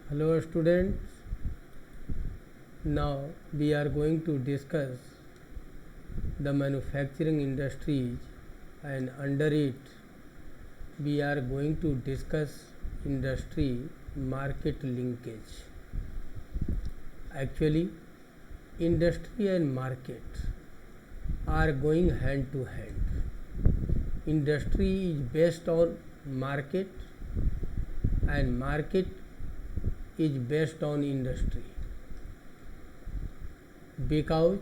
Hello students, now we are going to discuss the manufacturing industries, and under it we are going to discuss industry market linkage. Actually, industry and market are going hand to hand. Industry is based on market and market is based on industry, because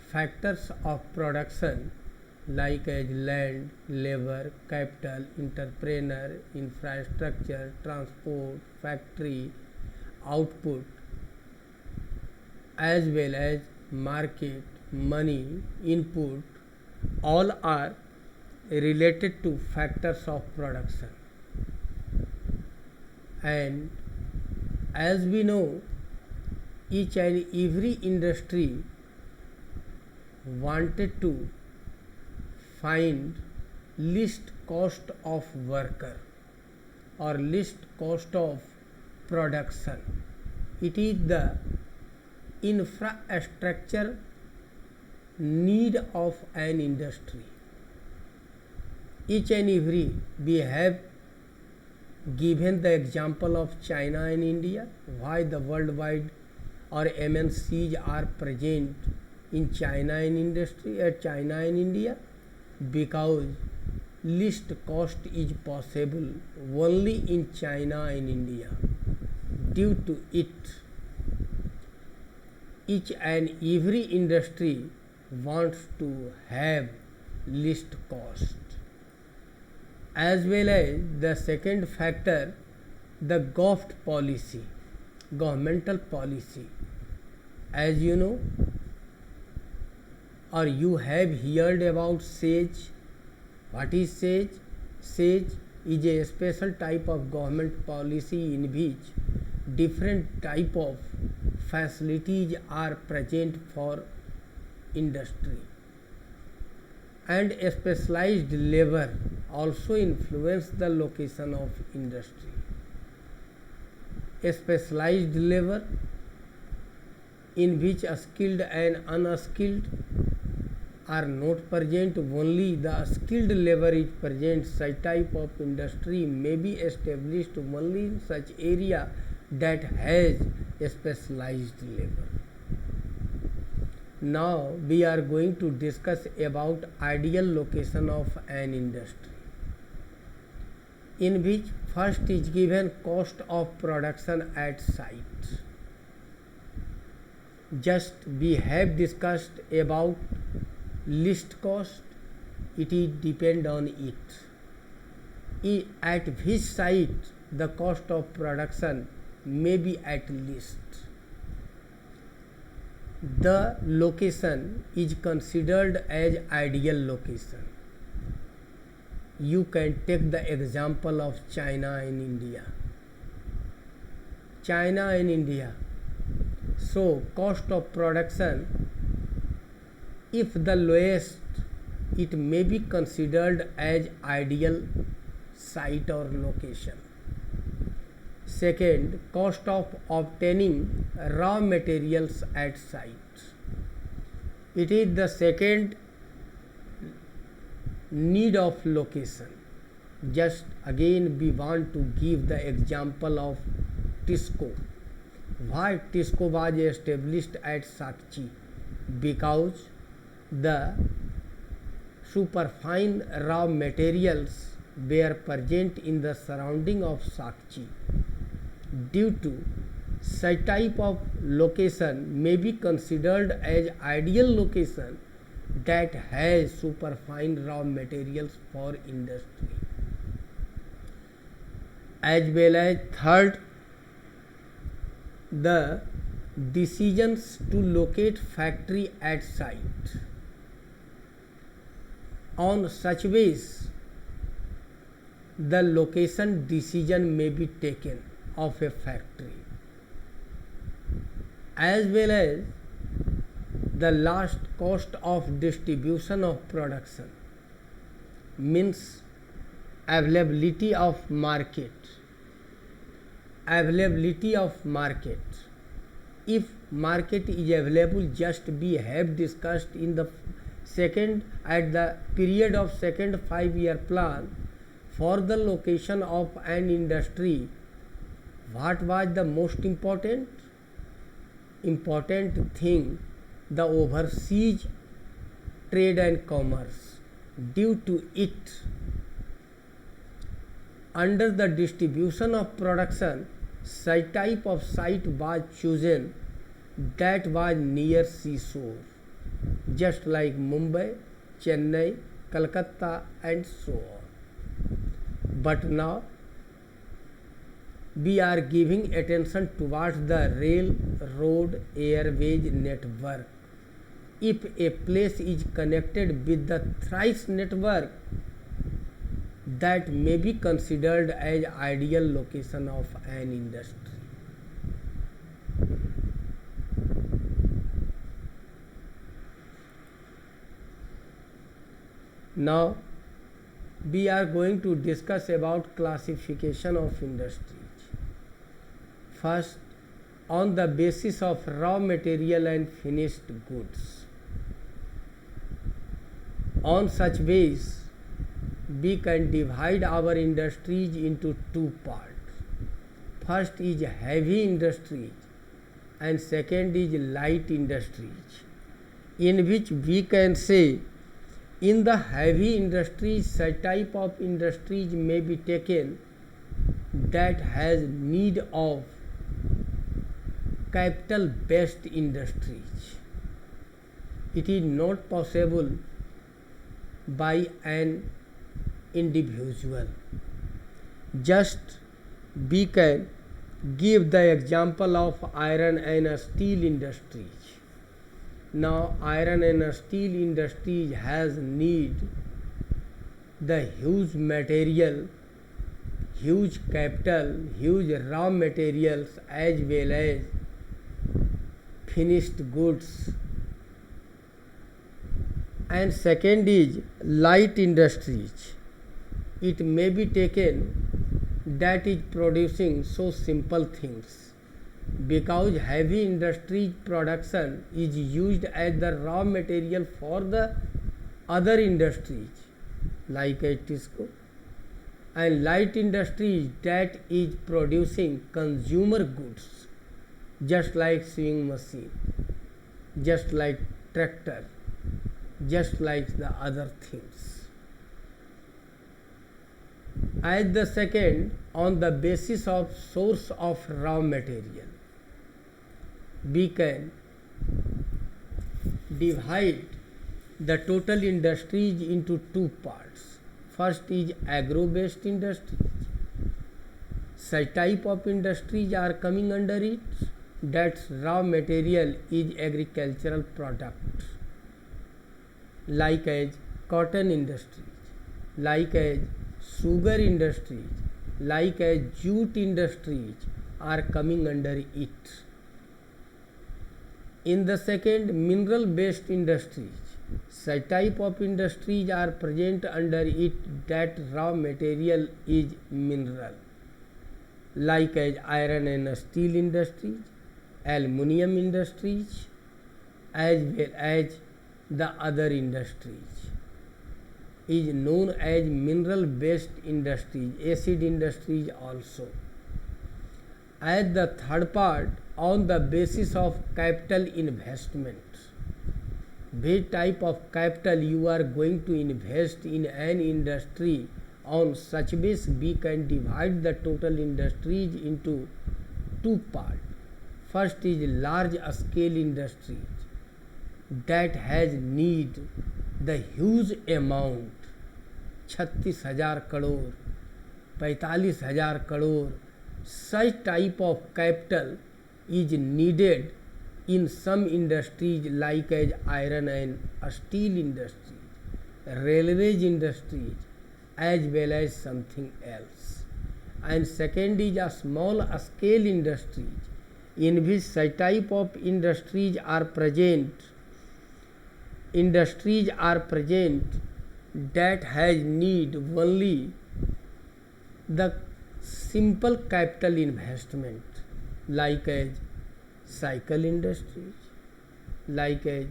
factors of production like as land, labor, capital, entrepreneur, infrastructure, transport, factory, output, as well as market, money, input, all are related to factors of production. And as we know, each and every industry wanted to find least cost of worker or least cost of production. It is the infrastructure need of an industry. Each and every, we have given the example of China and India, why the worldwide or MNCs are present in China and industry at China and India, because least cost is possible only in China and India. Due to it, each and every industry wants to have least cost. As well as the second factor, the GOFT policy, governmental policy. As you know, or you have heard about SAGE. What is SAGE? SAGE is a special type of government policy in which different type of facilities are present for industry, and specialized labor also influence the location of industry. A specialized labor in which skilled and unskilled are not present, only the skilled labor is present. Such type of industry may be established only in such area that has a specialized labor. Now we are going to discuss about ideal location of an industry, in which first is given cost of production at site. Just we have discussed about least cost, it is depend on it. At which site the cost of production may be at least. The location is considered as ideal location. You can take the example of China and India. China and India. So cost of production, if the lowest, it may be considered as ideal site or location. Second, cost of obtaining raw materials at site. It is the second need of location. Just again we want to give the example of Tisco. Why Tisco was established at Sakchi? Because the superfine raw materials were present in the surrounding of Sakchi. Due to such type of location may be considered as ideal location that has superfine raw materials for industry. As well as third, the decisions to locate factory at site. On such ways, the location decision may be taken of a factory, as well as the last cost of distribution of production, means availability of market, availability of market. If market is available, just we have discussed in the second at the period of second 5-year plan for the location of an industry, what was the most important thing? The overseas trade and commerce. Due to it, under the distribution of production, such type of site was chosen that was near seashore, just like Mumbai, Chennai, Calcutta and so on. But now we are giving attention towards the railroad airways network. If a place is connected with the thrice network, that may be considered as ideal location of an industry. Now we are going to discuss about classification of industries. First, on the basis of raw material and finished goods. On such base, we can divide our industries into two parts. First is heavy industries and second is light industries, in which we can say in the heavy industries, such type of industries may be taken that has need of capital based industries. It is not possible by an individual. Just we can give the example of iron and steel industries. Now iron and steel industries has need the huge material, huge capital, huge raw materials as well as finished goods. And second is light industries. It may be taken that is producing so simple things, because heavy industry production is used as the raw material for the other industries like a Tisco, and light industries that is producing consumer goods just like sewing machine, just like tractor, just like the other things. As the second, on the basis of source of raw material, we can divide the total industries into two parts. First is agro-based industries. Such type of industries are coming under it, that raw material is agricultural product, like as cotton industries, like as sugar industries, like as jute industries are coming under it. In the second, mineral based industries, such type of industries are present under it that raw material is mineral, like as iron and steel industries, aluminium industries, as well as the other industries, is known as mineral based industries, acid industries also. As the third part, on the basis of capital investment, which type of capital you are going to invest in an industry, on such base we can divide the total industries into two parts. First is large scale industries that has need the huge amount, 36,000 crore, 45,000 crore. Such type of capital is needed in some industries like as iron and steel industries, railways industries, as well as something else. And second is a small scale industries, in which such type of industries are present that has need only the simple capital investment, like as cycle industries, like as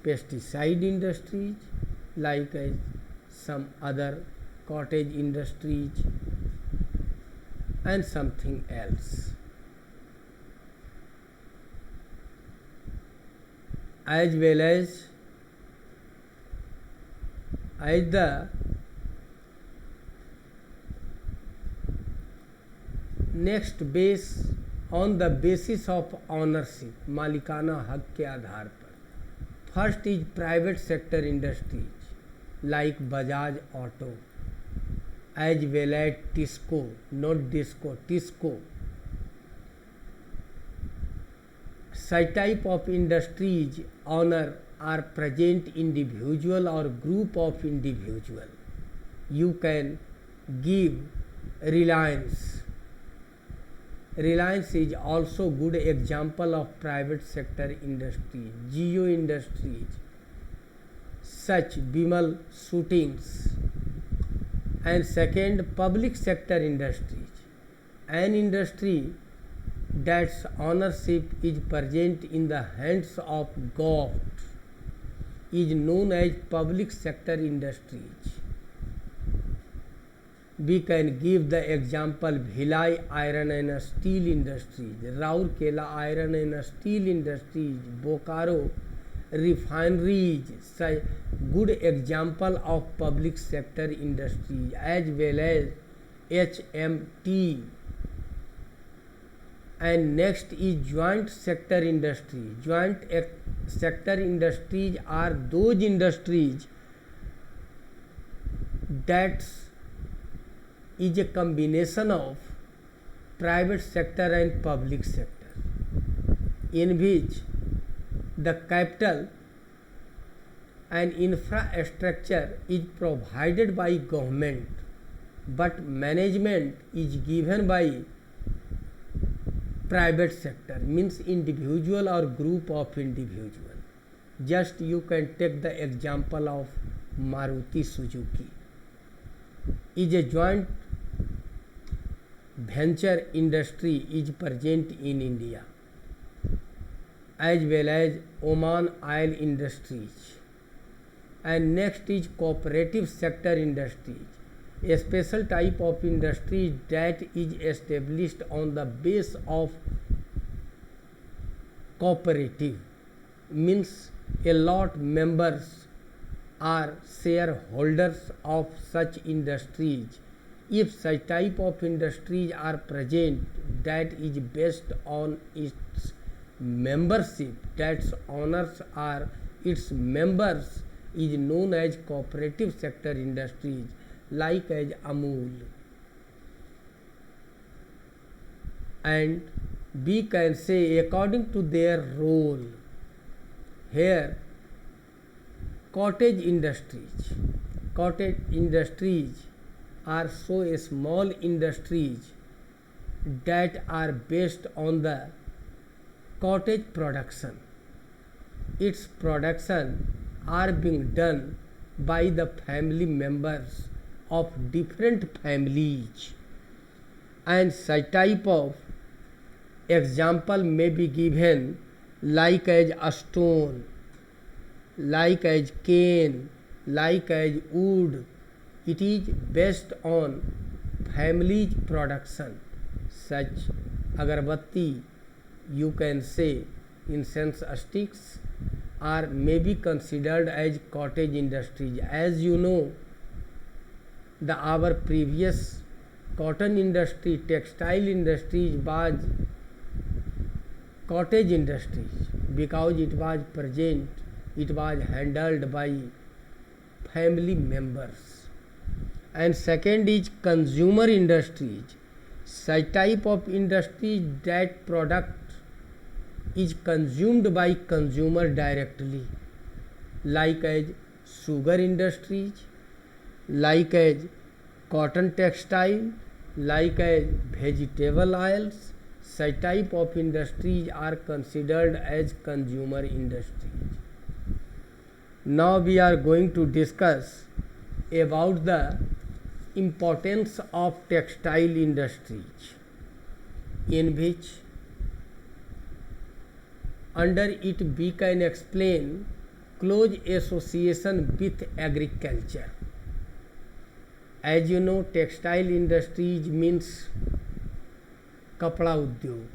pesticide industries, like as some other cottage industries, and something else. As well as the next base on the basis of ownership, मालिकाना हक के आधार पर। First is private sector industries like Bajaj Auto, as well as TISCO, not disco, TISCO. Such type of industries honor are present individual or group of individual. You can give Reliance. Reliance is also good example of private sector industry. Jio Industries, such Bimal Shootings. And second, public sector industries, an industry that's ownership is present in the hands of government, is known as public sector industries. We can give the example Bhilai Iron and Steel Industries, Rourkela Iron and Steel Industries, Bokaro Refineries, good example of public sector industries, as well as HMT. And next is joint sector industry. Joint sector industries are those industries that is a combination of private sector and public sector, in which the capital and infrastructure is provided by government, but management is given by private sector, means individual or group of individual. Just you can take the example of Maruti Suzuki, is a joint venture industry is present in India, as well as Oman Oil Industries. And next is cooperative sector industries, a special type of industry that is established on the base of cooperative, means a lot members are shareholders of such industries. If such type of industries are present that is based on its membership, that's owners are its members, is known as cooperative sector industries, like as Amul. And we can say according to their role, here cottage industries are so small industries that are based on the cottage production. Its production are being done by the family members of different families, and such type of example may be given like as a stone, like as cane, like as wood. It is based on family production. Such agarbatti, you can say incense sticks, are may be considered as cottage industries. As you know, our previous cotton industry, textile industries was cottage industries because it was present, it was handled by family members. And second is consumer industries, such type of industry that product is consumed by consumer directly, like as sugar industries, like as cotton textile, like as vegetable oils. Such type of industries are considered as consumer industries. Now we are going to discuss about the importance of textile industries, in which under it we can explain close association with agriculture. As you know, textile industries means kapda udyog.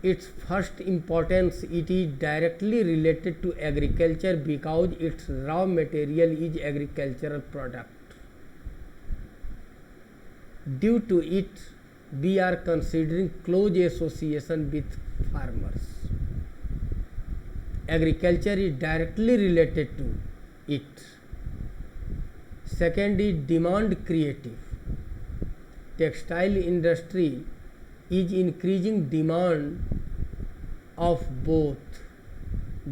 Its first importance, it is directly related to agriculture because its raw material is agricultural product. Due to it, we are considering close association with farmers. Agriculture is directly related to it. Second is demand creative. Textile industry is increasing demand of both,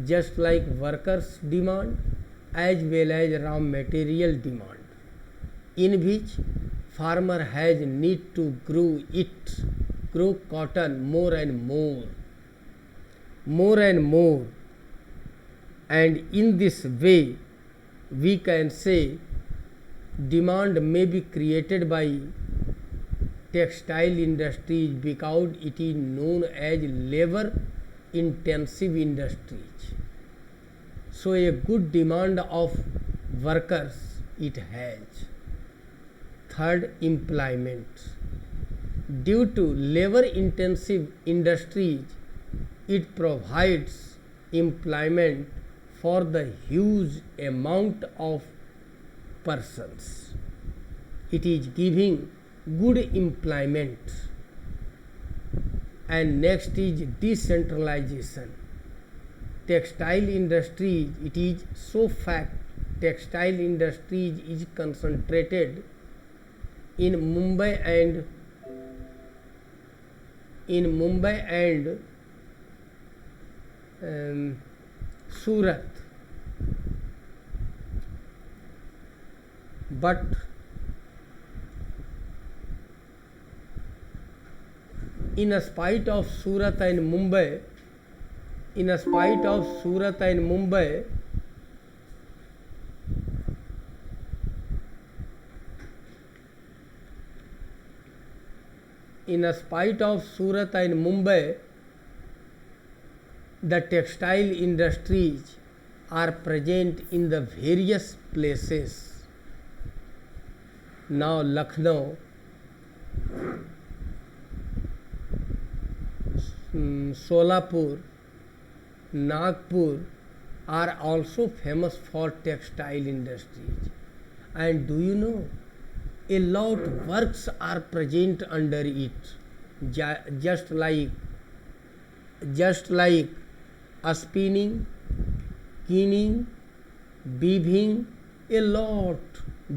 just like workers demand as well as raw material demand, in which farmer has need to grow cotton more and more, and in this way we can say demand may be created by textile industries because it is known as labor intensive industries. So a good demand of workers it has. Third, employment. Due to labor intensive industries, it provides employment for the huge amount of persons. It is giving good employment. And next is decentralization. Textile industries, it is so fact, textile industries is concentrated in Mumbai and Surat, but in spite of Surat and Mumbai, in spite of Surat and Mumbai, the textile industries are present in the various places. Now Lucknow, Solapur, Nagpur are also famous for textile industries. And do you know, a lot works are present under it, just like spinning, spinning, weaving, a lot,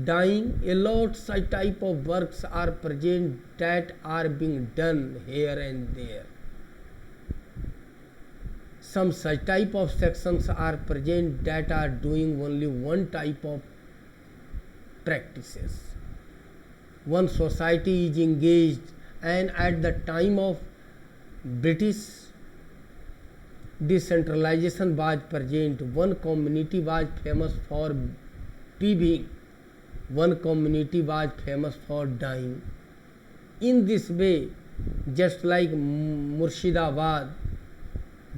dyeing, a lot such type of works are present that are being done here and there. Some such type of sections are present that are doing only one type of practices. One society is engaged, and at the time of British decentralization was present. One community was famous for weaving, one community was famous for dyeing. In this way, just like Murshidabad,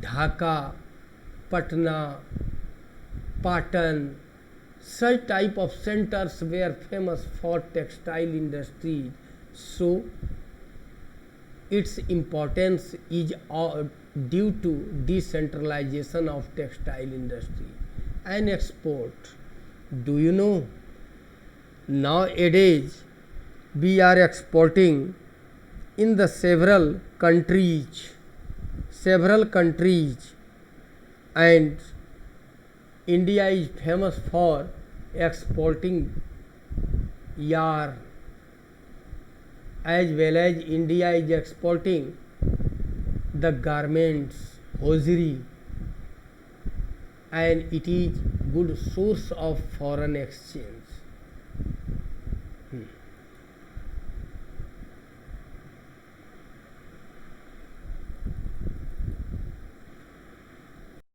Dhaka, Patna, Patan, such type of centers were famous for textile industry. So its importance is due to decentralization of textile industry and export. Do you know, nowadays we are exporting in the several countries, and India is famous for exporting yarn, as well as India is exporting the garments, hosiery, and it is good source of foreign exchange.